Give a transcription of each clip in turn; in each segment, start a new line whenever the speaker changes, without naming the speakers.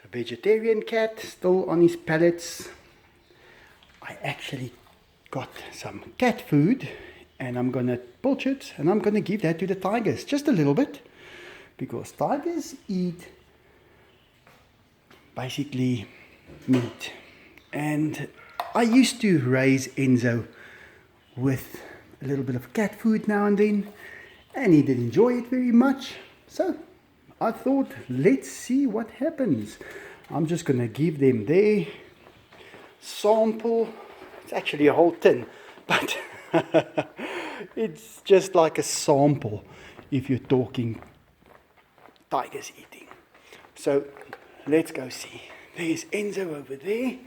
a vegetarian cat, still on his pellets. I actually got some cat food, and I'm gonna poach it, and I'm gonna give that to the tigers, just a little bit, because tigers eat basically meat. And I used to raise Enzo with a little bit of cat food now and then, and he did enjoy it very much. So I thought, let's see what happens. I'm just gonna give them their sample. It's actually a whole tin, but it's just like a sample if you're talking tigers eating. So let's go see. There's Enzo over there.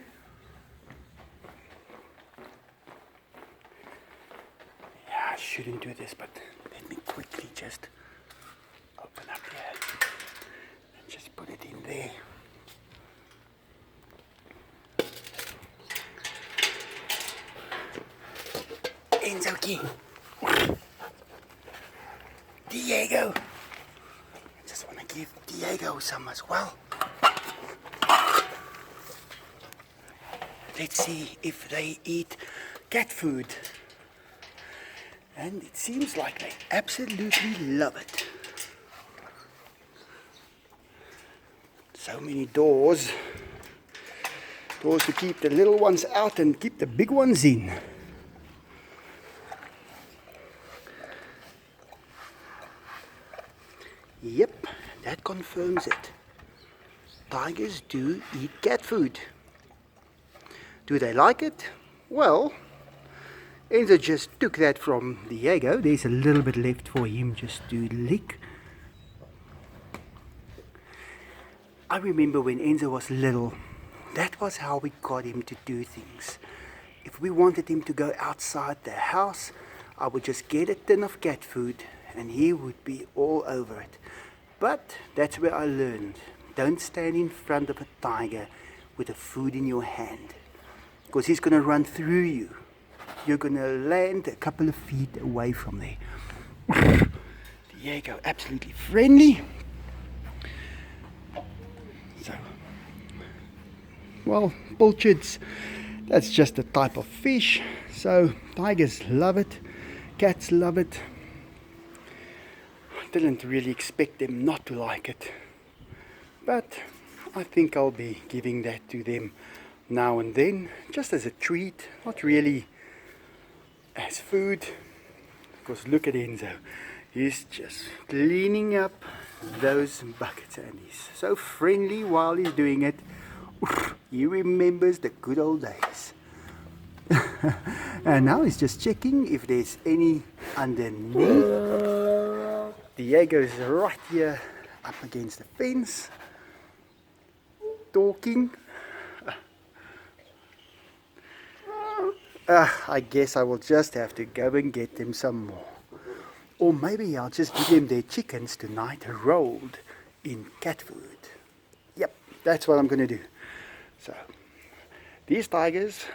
Yeah, I shouldn't do this, but let me quickly just open up here and just put it in there. Enzo King. Diego. I just want to give Diego some as well. Let's see if they eat cat food. And it seems like they absolutely love it. So many doors. Doors to keep the little ones out and keep the big ones in. Yep, that confirms it. Tigers do eat cat food. Do they like it? Well, Enzo just took that from Diego. There's a little bit left for him just to lick. I remember when Enzo was little, that was how we got him to do things. If we wanted him to go outside the house, I would just get a tin of cat food and he would be all over it. But that's where I learned. Don't stand in front of a tiger with the food in your hand, because he's going to run through you. You're going to land a couple of feet away from there. Diego, absolutely friendly. So, well, pilchards, that's just a type of fish. So tigers love it, cats love it. I didn't really expect them not to like it, but I think I'll be giving that to them now and then, just as a treat, not really as food. Because look at Enzo, he's just cleaning up those buckets, and he's so friendly while he's doing it. He remembers the good old days. And now he's just checking if there's any underneath. Diego's right here up against the fence, talking. I guess I will just have to go and get them some more. Or maybe I'll just give them their chickens tonight rolled in cat food. Yep, that's what I'm going to do. So, these tigers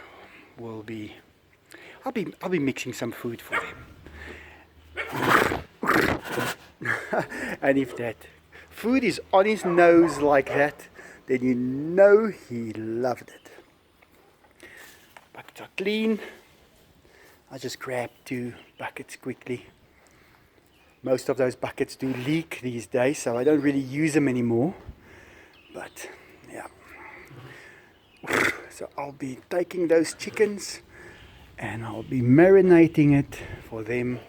will be... I'll be mixing some food for them. And if that food is on his nose like that, then you know he loved it. Buckets are clean. I just grabbed 2 buckets quickly. Most of those buckets do leak these days, so I don't really use them anymore. But yeah. So I'll be taking those chickens and I'll be marinating it for them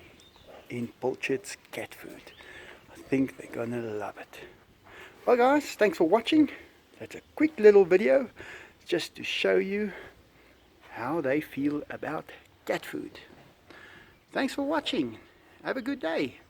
in Pilchards cat food. I think they're gonna love it. Well guys, thanks for watching. That's a quick little video just to show you how they feel about cat food. Thanks for watching. Have a good day.